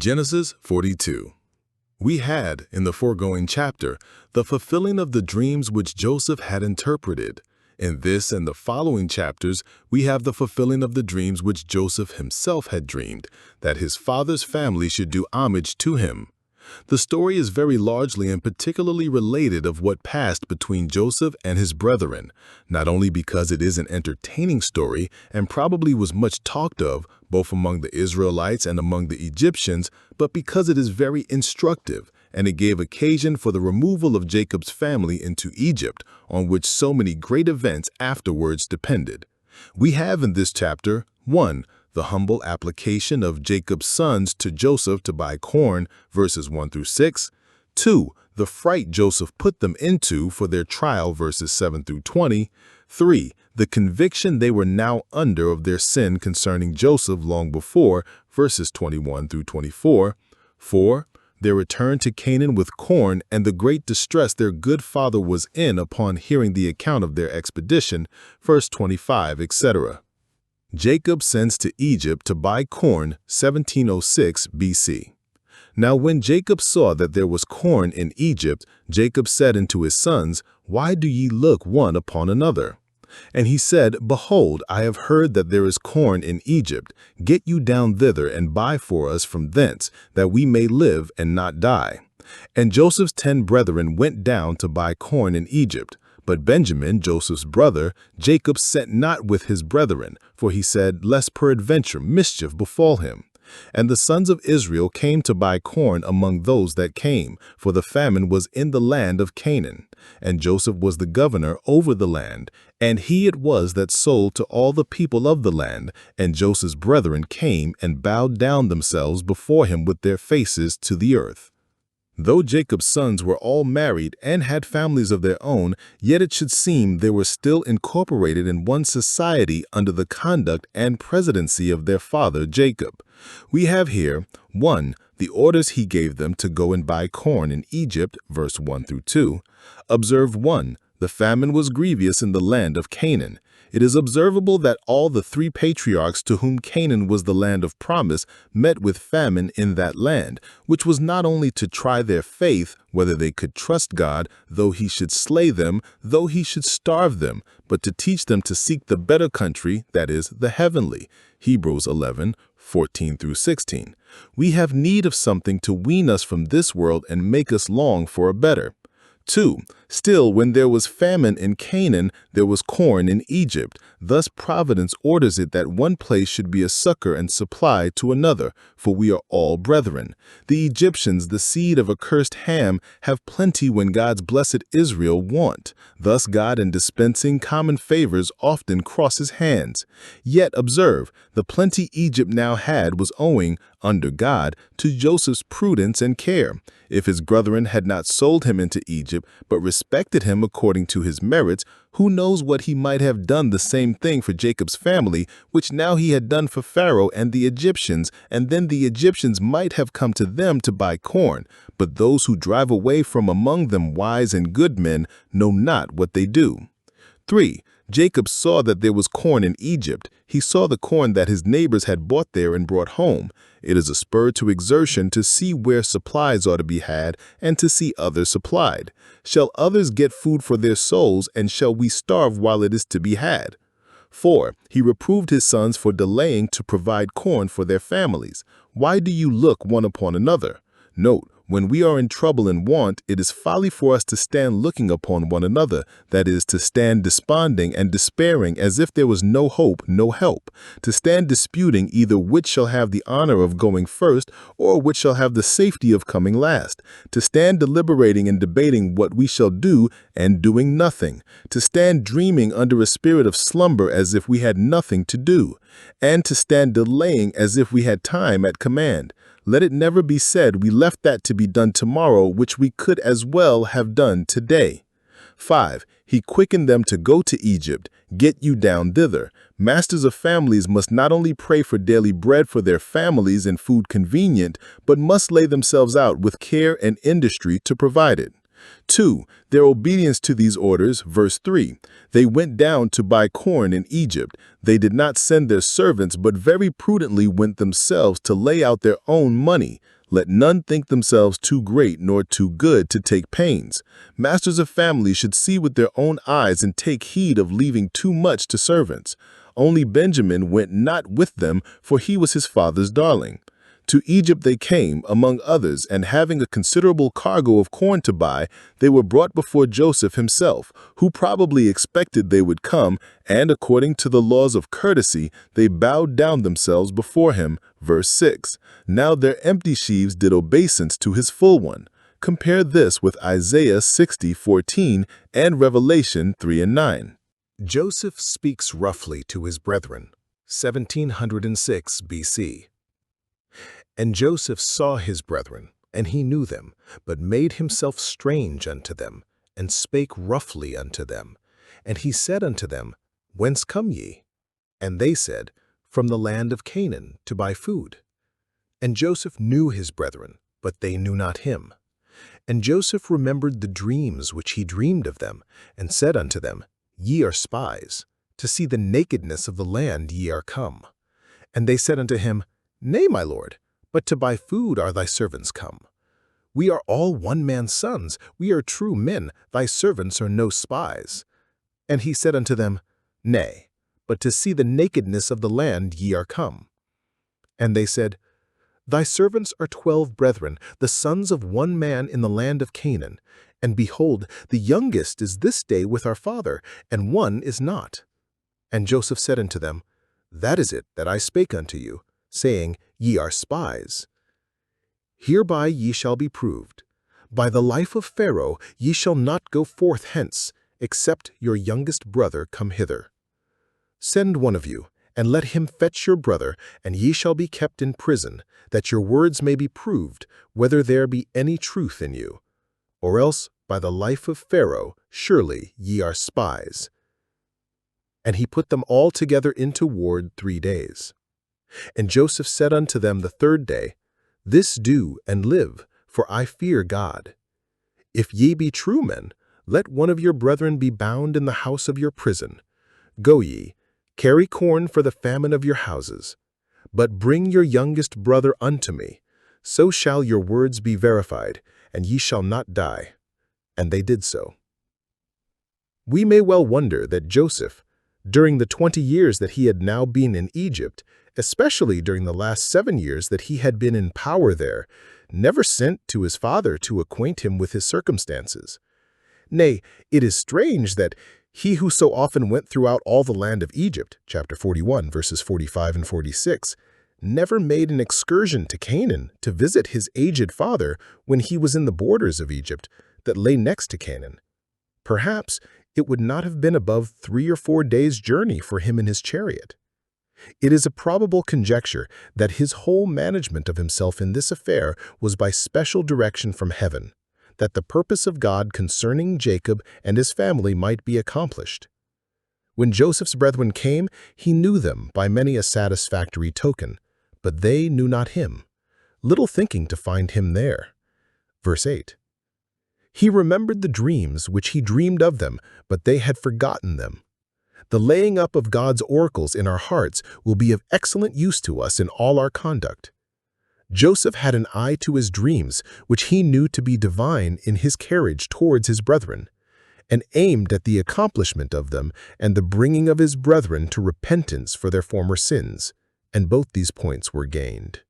Genesis 42. We had, in the foregoing chapter, the fulfilling of the dreams which Joseph had interpreted. In this and the following chapters, we have the fulfilling of the dreams which Joseph himself had dreamed, that his father's family should do homage to him. The story is very largely and particularly related of what passed between Joseph and his brethren, not only because it is an entertaining story and probably was much talked of, both among the Israelites and among the Egyptians, but because it is very instructive, and it gave occasion for the removal of Jacob's family into Egypt, on which so many great events afterwards depended. We have in this chapter 1. The humble application of Jacob's sons to Joseph to buy corn, verses 1 through 6. 2. The fright Joseph put them into for their trial, verses 7 through 20. 3. The conviction they were now under of their sin concerning Joseph long before, verses 21 through 24. 4. Their return to Canaan with corn and the great distress their good father was in upon hearing the account of their expedition, verse 25, etc. Jacob sends to Egypt to buy corn, 1706 BC. Now when Jacob saw that there was corn in Egypt, Jacob said unto his sons, Why do ye look one upon another? And he said, Behold, I have heard that there is corn in Egypt. Get you down thither and buy for us from thence, that we may live and not die. And Joseph's 10 brethren went down to buy corn in Egypt. But Benjamin, Joseph's brother, Jacob sent not with his brethren, for he said, Lest peradventure mischief befall him. And the sons of Israel came to buy corn among those that came, for the famine was in the land of Canaan. And Joseph was the governor over the land, and he it was that sold to all the people of the land. And Joseph's brethren came and bowed down themselves before him with their faces to the earth. Though Jacob's sons were all married and had families of their own, yet it should seem they were still incorporated in one society under the conduct and presidency of their father Jacob. We have here 1. The orders he gave them to go and buy corn in Egypt, verse 1 through 2. Observe 1. The famine was grievous in the land of Canaan. It is observable that all the 3 patriarchs to whom Canaan was the land of promise met with famine in that land, which was not only to try their faith, whether they could trust God, though he should slay them, though he should starve them, but to teach them to seek the better country, that is, the heavenly. Hebrews 11, 14 through 16. We have need of something to wean us from this world and make us long for a better. 2. Still, when there was famine in Canaan, there was corn in Egypt. Thus providence orders it that one place should be a succor and supply to another, for we are all brethren. The Egyptians, the seed of accursed Ham, have plenty when God's blessed Israel want. Thus God, in dispensing common favors, often crosses hands. Yet observe, the plenty Egypt now had was owing, under God, to Joseph's prudence and care. If his brethren had not sold him into Egypt, but respected him according to his merits, who knows what he might have done the same thing for Jacob's family, which now he had done for Pharaoh and the Egyptians, and then the Egyptians might have come to them to buy corn. But those who drive away from among them wise and good men know not what they do. 3. Jacob saw that there was corn in Egypt. He saw the corn that his neighbors had bought there and brought home. It is a spur to exertion to see where supplies are to be had and to see others supplied. Shall others get food for their souls, and shall we starve while it is to be had? 4. He reproved his sons for delaying to provide corn for their families. Why do you look one upon another? Note, when we are in trouble and want, it is folly for us to stand looking upon one another, that is, to stand desponding and despairing as if there was no hope, no help, to stand disputing either which shall have the honor of going first or which shall have the safety of coming last, to stand deliberating and debating what we shall do and doing nothing, to stand dreaming under a spirit of slumber as if we had nothing to do, and to stand delaying as if we had time at command. Let it never be said we left that to be done tomorrow which we could as well have done today. 5. He quickened them to go to Egypt. Get you down thither. Masters of families must not only pray for daily bread for their families and food convenient, but must lay themselves out with care and industry to provide it. 2. Their obedience to these orders, verse 3. They went down to buy corn in Egypt. They did not send their servants, but very prudently went themselves to lay out their own money. Let none think themselves too great nor too good to take pains. Masters of families should see with their own eyes and take heed of leaving too much to servants. Only Benjamin went not with them, for he was his father's darling. To Egypt they came, among others, and having a considerable cargo of corn to buy, they were brought before Joseph himself, who probably expected they would come, and according to the laws of courtesy, they bowed down themselves before him. Verse 6. Now their empty sheaves did obeisance to his full one. Compare this with Isaiah 60:14 and Revelation 3:9. Joseph speaks roughly to his brethren. 1706 BC. And Joseph saw his brethren, and he knew them, but made himself strange unto them, and spake roughly unto them. And he said unto them, Whence come ye? And they said, From the land of Canaan, to buy food. And Joseph knew his brethren, but they knew not him. And Joseph remembered the dreams which he dreamed of them, and said unto them, Ye are spies. To see the nakedness of the land ye are come. And they said unto him, Nay, my lord, but to buy food are thy servants come. We are all one man's sons, we are true men, thy servants are no spies. And he said unto them, Nay, but to see the nakedness of the land ye are come. And they said, Thy servants are 12 brethren, the sons of one man in the land of Canaan. And behold, the youngest is this day with our father, and one is not. And Joseph said unto them, That is it that I spake unto you, saying, Ye are spies. Hereby ye shall be proved. By the life of Pharaoh ye shall not go forth hence, except your youngest brother come hither. Send one of you, and let him fetch your brother, and ye shall be kept in prison, that your words may be proved, whether there be any truth in you. Or else, by the life of Pharaoh, surely ye are spies. And he put them all together into ward 3 days. And Joseph said unto them the 3rd day, This do and live, for I fear God. If ye be true men, let one of your brethren be bound in the house of your prison. Go ye, carry corn for the famine of your houses. But bring your youngest brother unto me, so shall your words be verified, and ye shall not die. And they did so. We may well wonder that Joseph, during the 20 years that he had now been in Egypt, especially during the last 7 years that he had been in power there, never sent to his father to acquaint him with his circumstances. Nay, it is strange that he who so often went throughout all the land of Egypt, chapter 41, verses 45 and 46, never made an excursion to Canaan to visit his aged father when he was in the borders of Egypt that lay next to Canaan. Perhaps it would not have been above 3 or 4 days' journey for him in his chariot. It is a probable conjecture that his whole management of himself in this affair was by special direction from heaven, that the purpose of God concerning Jacob and his family might be accomplished. When Joseph's brethren came, he knew them by many a satisfactory token, but they knew not him, little thinking to find him there. Verse 8. He remembered the dreams which he dreamed of them, but they had forgotten them. The laying up of God's oracles in our hearts will be of excellent use to us in all our conduct. Joseph had an eye to his dreams, which he knew to be divine in his carriage towards his brethren, and aimed at the accomplishment of them and the bringing of his brethren to repentance for their former sins, and both these points were gained.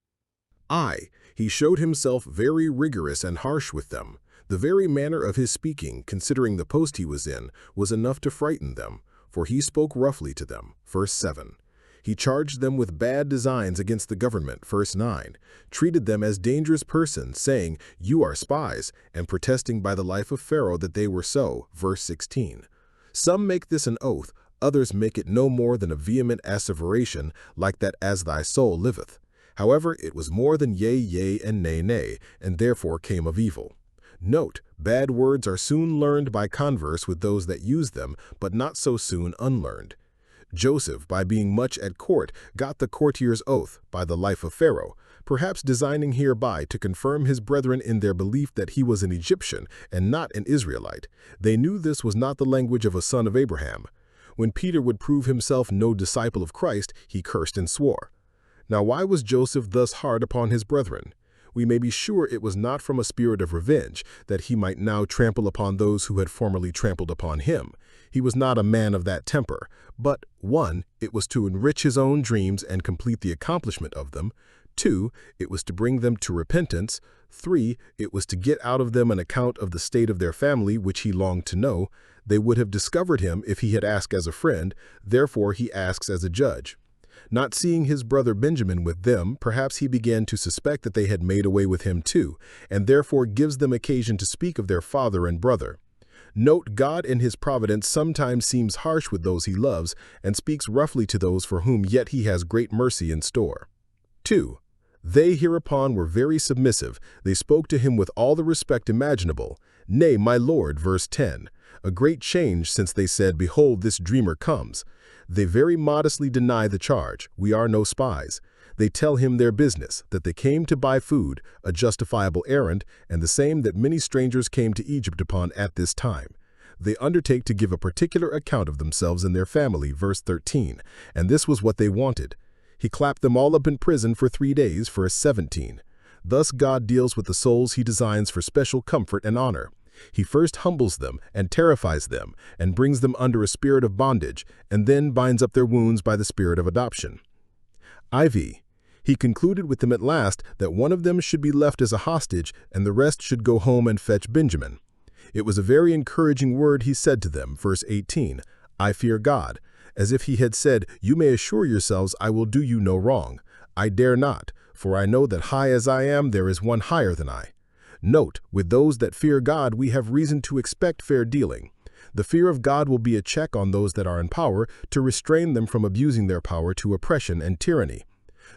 He showed himself very rigorous and harsh with them. The very manner of his speaking, considering the post he was in, was enough to frighten them, for he spoke roughly to them. Verse 7. He charged them with bad designs against the government. Verse 9. Treated them as dangerous persons, saying, You are spies, and protesting by the life of Pharaoh that they were so. Verse 16. Some make this an oath, others make it no more than a vehement asseveration, like that as thy soul liveth. However, it was more than yea, yea, and nay, nay, and therefore came of evil. Note, bad words are soon learned by converse with those that use them, but not so soon unlearned. Joseph, by being much at court, got the courtier's oath by the life of Pharaoh, perhaps designing hereby to confirm his brethren in their belief that he was an Egyptian and not an Israelite. They knew this was not the language of a son of Abraham. When Peter would prove himself no disciple of Christ, he cursed and swore. Now why was Joseph thus hard upon his brethren? We may be sure it was not from a spirit of revenge, that he might now trample upon those who had formerly trampled upon him. He was not a man of that temper, but 1. It was to enrich his own dreams and complete the accomplishment of them. 2. It was to bring them to repentance. 3. It was to get out of them an account of the state of their family, which he longed to know. They would have discovered him if he had asked as a friend, therefore he asks as a judge. Not seeing his brother Benjamin with them, perhaps he began to suspect that they had made away with him too, and therefore gives them occasion to speak of their father and brother. Note, God in his providence sometimes seems harsh with those he loves and speaks roughly to those for whom yet he has great mercy in store. 2. They hereupon were very submissive. They spoke to him with all the respect imaginable. Nay, my Lord, verse 10. A great change, since they said, Behold, this dreamer comes. They very modestly deny the charge. We are no spies. They tell him their business, that they came to buy food, a justifiable errand, and the same that many strangers came to Egypt upon at this time. They undertake to give a particular account of themselves and their family, verse 13, and this was what they wanted. He clapped them all up in prison for 3 days, verse 17. Thus God deals with the souls he designs for special comfort and honor. He first humbles them and terrifies them and brings them under a spirit of bondage, and then binds up their wounds by the spirit of adoption. IV. He concluded with them at last that one of them should be left as a hostage and the rest should go home and fetch Benjamin. It was a very encouraging word he said to them, verse 18, I fear God, as if he had said, You may assure yourselves I will do you no wrong. I dare not, for I know that high as I am, there is one higher than I. Note, with those that fear God, we have reason to expect fair dealing. The fear of God will be a check on those that are in power to restrain them from abusing their power to oppression and tyranny.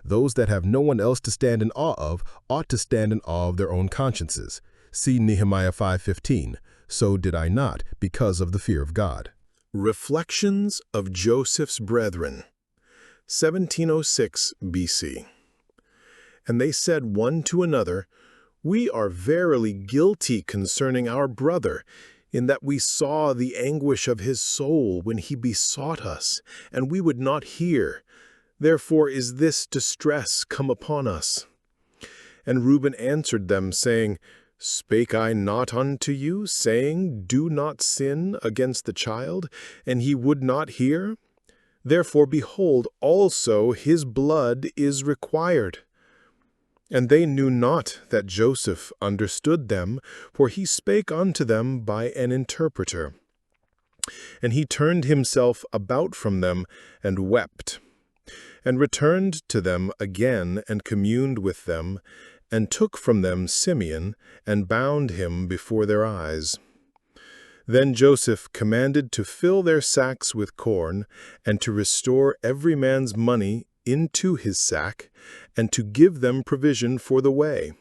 Those that have no one else to stand in awe of ought to stand in awe of their own consciences. See Nehemiah 5:15. So did I not, because of the fear of God. Reflections of Joseph's Brethren, 1706 BC. And they said one to another, We are verily guilty concerning our brother, in that we saw the anguish of his soul when he besought us, and we would not hear. Therefore is this distress come upon us. And Reuben answered them, saying, Spake I not unto you, saying, Do not sin against the child, and he would not hear? Therefore, behold, also his blood is required. And they knew not that Joseph understood them, for he spake unto them by an interpreter. And he turned himself about from them, and wept, and returned to them again, and communed with them, and took from them Simeon, and bound him before their eyes. Then Joseph commanded to fill their sacks with corn, and to restore every man's money into his sack, and to give them provision for the way.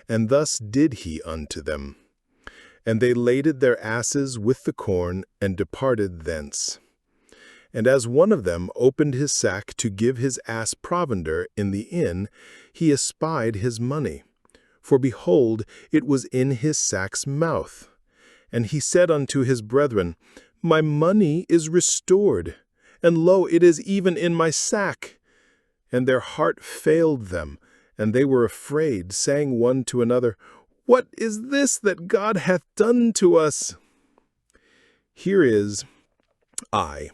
And thus did he unto them. And they laded their asses with the corn, and departed thence. And as one of them opened his sack to give his ass provender in the inn, he espied his money. For behold, it was in his sack's mouth. And he said unto his brethren, My money is restored, and lo, it is even in my sack. And their heart failed them, and they were afraid, saying one to another, What is this that God hath done to us? Here is I.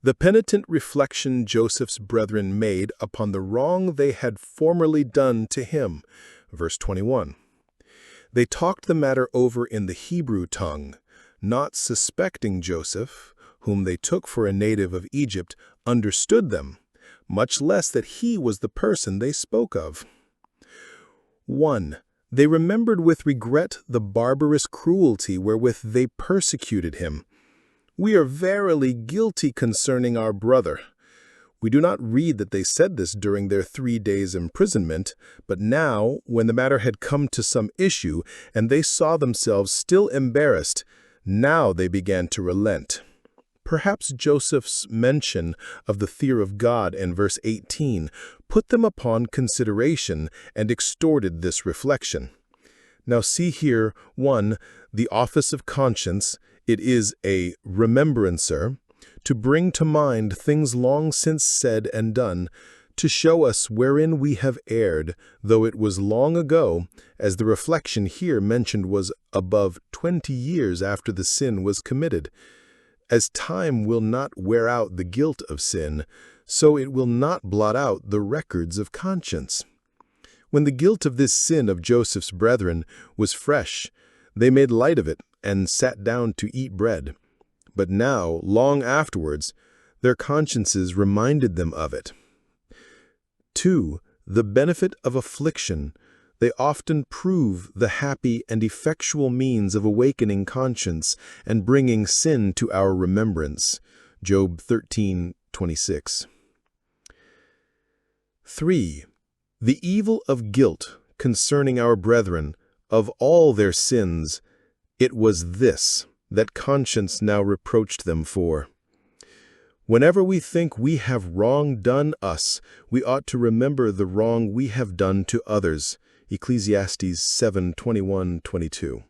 The penitent reflection Joseph's brethren made upon the wrong they had formerly done to him. Verse 21. They talked the matter over in the Hebrew tongue, not suspecting Joseph, whom they took for a native of Egypt, understood them, much less that he was the person they spoke of. 1. They remembered with regret the barbarous cruelty wherewith they persecuted him. We are verily guilty concerning our brother. We do not read that they said this during their 3 days' imprisonment, but now, when the matter had come to some issue, and they saw themselves still embarrassed, now they began to relent. Perhaps Joseph's mention of the fear of God in verse 18 put them upon consideration and extorted this reflection. Now see here, 1, the office of conscience. It is a remembrancer, to bring to mind things long since said and done, to show us wherein we have erred, though it was long ago, as the reflection here mentioned was above 20 years after the sin was committed. As time will not wear out the guilt of sin, so it will not blot out the records of conscience. When the guilt of this sin of Joseph's brethren was fresh, they made light of it and sat down to eat bread. But now, long afterwards, their consciences reminded them of it. 2. The benefit of affliction. They often prove the happy and effectual means of awakening conscience and bringing sin to our remembrance. Job 13:26. 3. The evil of guilt concerning our brethren, of all their sins, it was this that conscience now reproached them for. Whenever we think we have wrong done us, we ought to remember the wrong we have done to others. Ecclesiastes 7:21-22.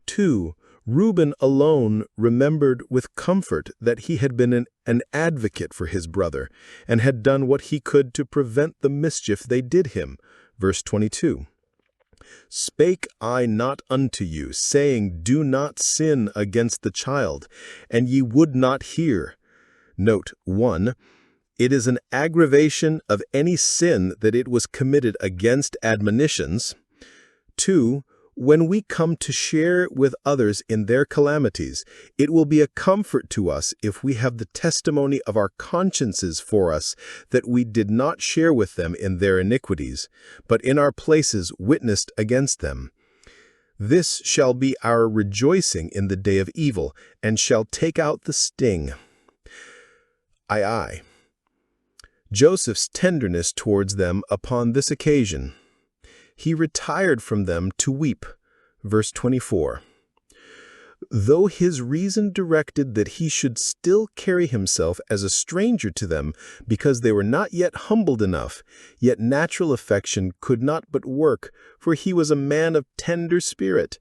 2. Reuben alone remembered with comfort that he had been an advocate for his brother, and had done what he could to prevent the mischief they did him. Verse 22. Spake I not unto you, saying, Do not sin against the child, and ye would not hear. Note 1. It is an aggravation of any sin that it was committed against admonitions. 2. When we come to share with others in their calamities, it will be a comfort to us if we have the testimony of our consciences for us that we did not share with them in their iniquities, but in our places witnessed against them. This shall be our rejoicing in the day of evil, and shall take out the sting. Aye. Joseph's tenderness towards them upon this occasion. He retired from them to weep. Verse 24. Though his reason directed that he should still carry himself as a stranger to them, because they were not yet humbled enough, yet natural affection could not but work, for he was a man of tender spirit.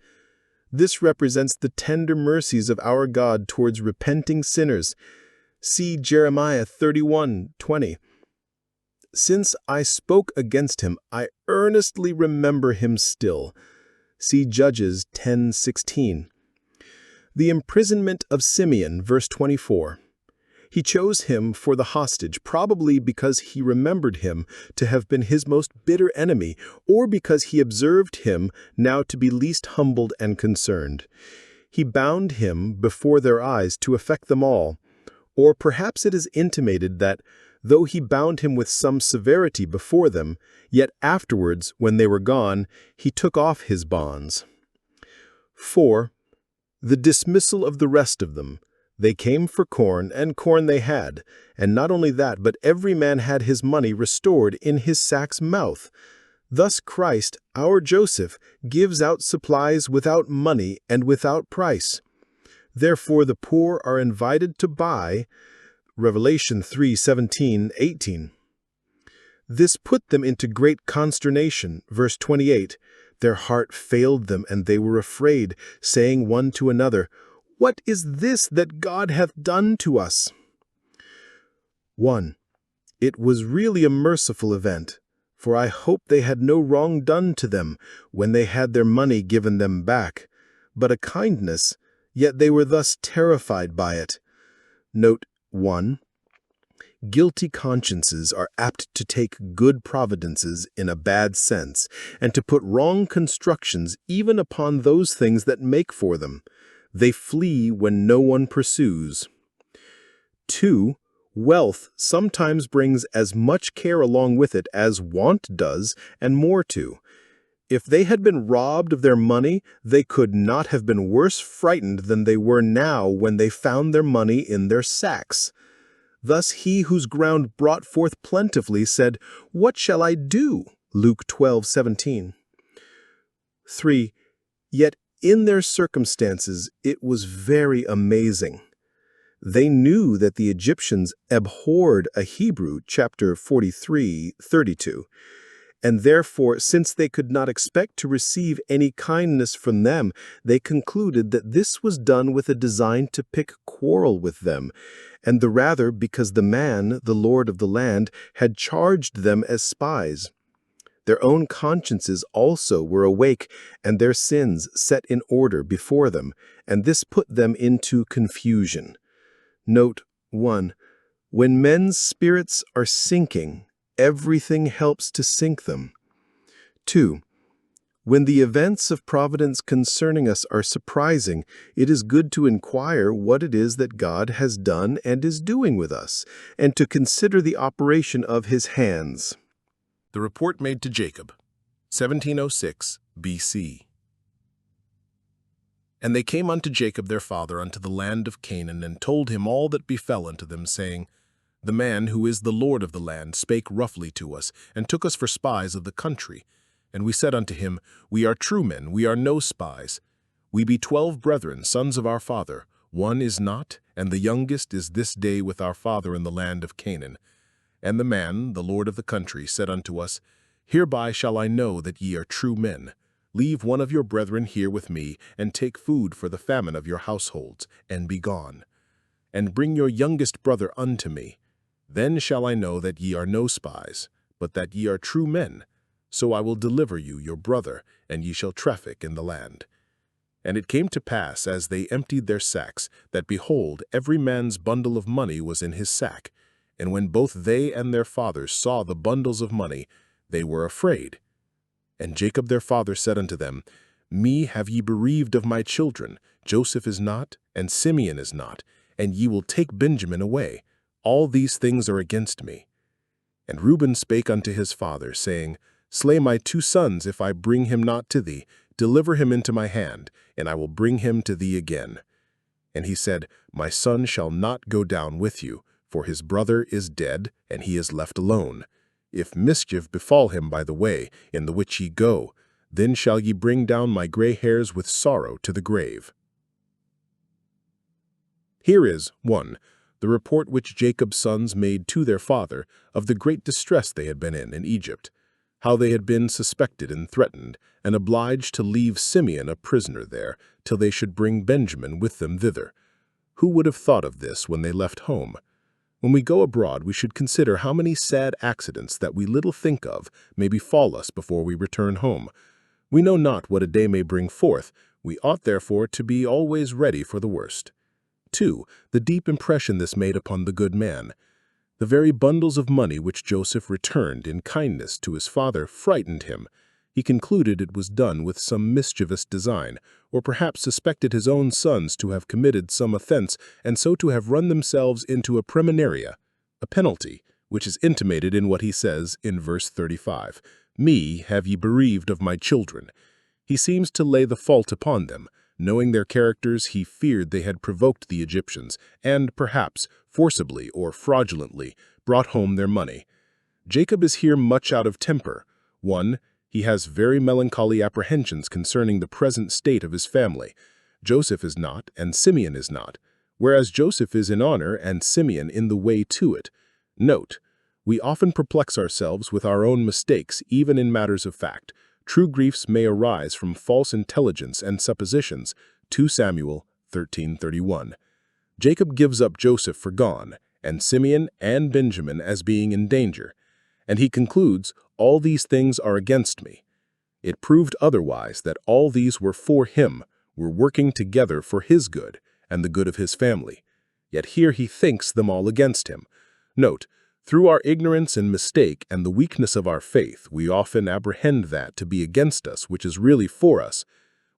This represents the tender mercies of our God towards repenting sinners. See Jeremiah 31:20. Since I spoke against him, I earnestly remember him still. See Judges 10:16. The imprisonment of Simeon, verse 24. He chose him for the hostage, probably because he remembered him to have been his most bitter enemy, or because he observed him now to be least humbled and concerned. He bound him before their eyes to affect them all. Or perhaps it is intimated that, though he bound him with some severity before them, yet afterwards, when they were gone, he took off his bonds. 4. The dismissal of the rest of them. They came for corn, and corn they had, and not only that, but every man had his money restored in his sack's mouth. Thus Christ, our Joseph, gives out supplies without money and without price. Therefore the poor are invited to buy. Revelation 3:17-18. This put them into great consternation. Verse 28. Their heart failed them, and they were afraid, saying one to another, What is this that God hath done to us? 1. It was really a merciful event, for I hope they had no wrong done to them when they had their money given them back, but a kindness, yet they were thus terrified by it. Note 1. Guilty consciences are apt to take good providences in a bad sense, and to put wrong constructions even upon those things that make for them. They flee when no one pursues. 2. Wealth sometimes brings as much care along with it as want does, and more too. If they had been robbed of their money, they could not have been worse frightened than they were now when they found their money in their sacks. Thus he whose ground brought forth plentifully said, What shall I do? Luke 12:17. 3. Yet in their circumstances it was very amazing. They knew that the Egyptians abhorred a Hebrew, chapter 43:32. And therefore, since they could not expect to receive any kindness from them, they concluded that this was done with a design to pick quarrel with them, and the rather because the man, the lord of the land, had charged them as spies. Their own consciences also were awake, and their sins set in order before them, and this put them into confusion. Note 1. When men's spirits are sinking, everything helps to sink them. 2. When the events of providence concerning us are surprising, it is good to inquire what it is that God has done and is doing with us, and to consider the operation of his hands. The report made to Jacob, 1706 BC. And they came unto Jacob their father unto the land of Canaan, and told him all that befell unto them, saying, The man who is the Lord of the land spake roughly to us, and took us for spies of the country. And we said unto him, We are true men, we are no spies. We be 12 brethren, sons of our father. One is not, and the youngest is this day with our father in the land of Canaan. And the man, the Lord of the country, said unto us, Hereby shall I know that ye are true men. Leave one of your brethren here with me, and take food for the famine of your households, and be gone. And bring your youngest brother unto me. Then shall I know that ye are no spies, but that ye are true men. So I will deliver you your brother, and ye shall traffic in the land. And it came to pass, as they emptied their sacks, that, behold, every man's bundle of money was in his sack. And when both they and their fathers saw the bundles of money, they were afraid. And Jacob their father said unto them, Me have ye bereaved of my children. Joseph is not, and Simeon is not, and ye will take Benjamin away. All these things are against me. And Reuben spake unto his father, saying, Slay my 2 sons, if I bring him not to thee. Deliver him into my hand, and I will bring him to thee again. And he said, My son shall not go down with you, for his brother is dead, and he is left alone. If mischief befall him by the way, in the which ye go, then shall ye bring down my gray hairs with sorrow to the grave. Here is 1. The report which Jacob's sons made to their father of the great distress they had been in Egypt, how they had been suspected and threatened, and obliged to leave Simeon a prisoner there, till they should bring Benjamin with them thither. Who would have thought of this when they left home? When we go abroad, we should consider how many sad accidents that we little think of may befall us before we return home. We know not what a day may bring forth. We ought therefore to be always ready for the worst. 2. The deep impression this made upon the good man. The very bundles of money which Joseph returned in kindness to his father frightened him. He concluded it was done with some mischievous design, or perhaps suspected his own sons to have committed some offense, and so to have run themselves into a praemunire, a penalty, which is intimated in what he says in verse 35. Me have ye bereaved of my children. He seems to lay the fault upon them. Knowing their characters, he feared they had provoked the Egyptians, and perhaps, forcibly or fraudulently, brought home their money. Jacob is here much out of temper. 1. He has very melancholy apprehensions concerning the present state of his family. Joseph is not, and Simeon is not, whereas Joseph is in honor and Simeon in the way to it. Note, we often perplex ourselves with our own mistakes, even in matters of fact. True griefs may arise from false intelligence and suppositions. 2 Samuel 13:31. Jacob gives up Joseph for gone, and Simeon and Benjamin as being in danger. And he concludes, All these things are against me. It proved otherwise, that all these were for him, were working together for his good and the good of his family. Yet here he thinks them all against him. Note, through our ignorance and mistake and the weakness of our faith, we often apprehend that to be against us which is really for us.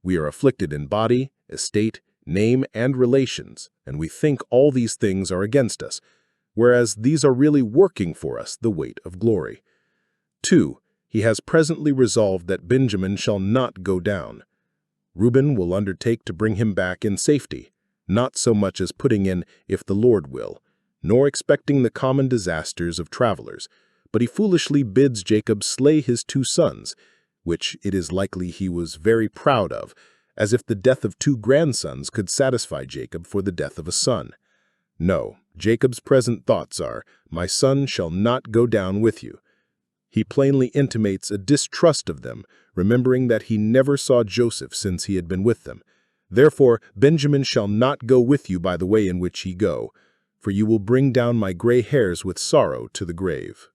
We are afflicted in body, estate, name, and relations, and we think all these things are against us, whereas these are really working for us the weight of glory. 2. He has presently resolved that Benjamin shall not go down. Reuben will undertake to bring him back in safety, not so much as putting in, if the Lord will, nor expecting the common disasters of travelers, but he foolishly bids Jacob slay his 2 sons, which it is likely he was very proud of, as if the death of 2 grandsons could satisfy Jacob for the death of a son. No, Jacob's present thoughts are, "My son shall not go down with you." He plainly intimates a distrust of them, remembering that he never saw Joseph since he had been with them. "Therefore, Benjamin shall not go with you by the way in which ye go, for you will bring down my gray hairs with sorrow to the grave."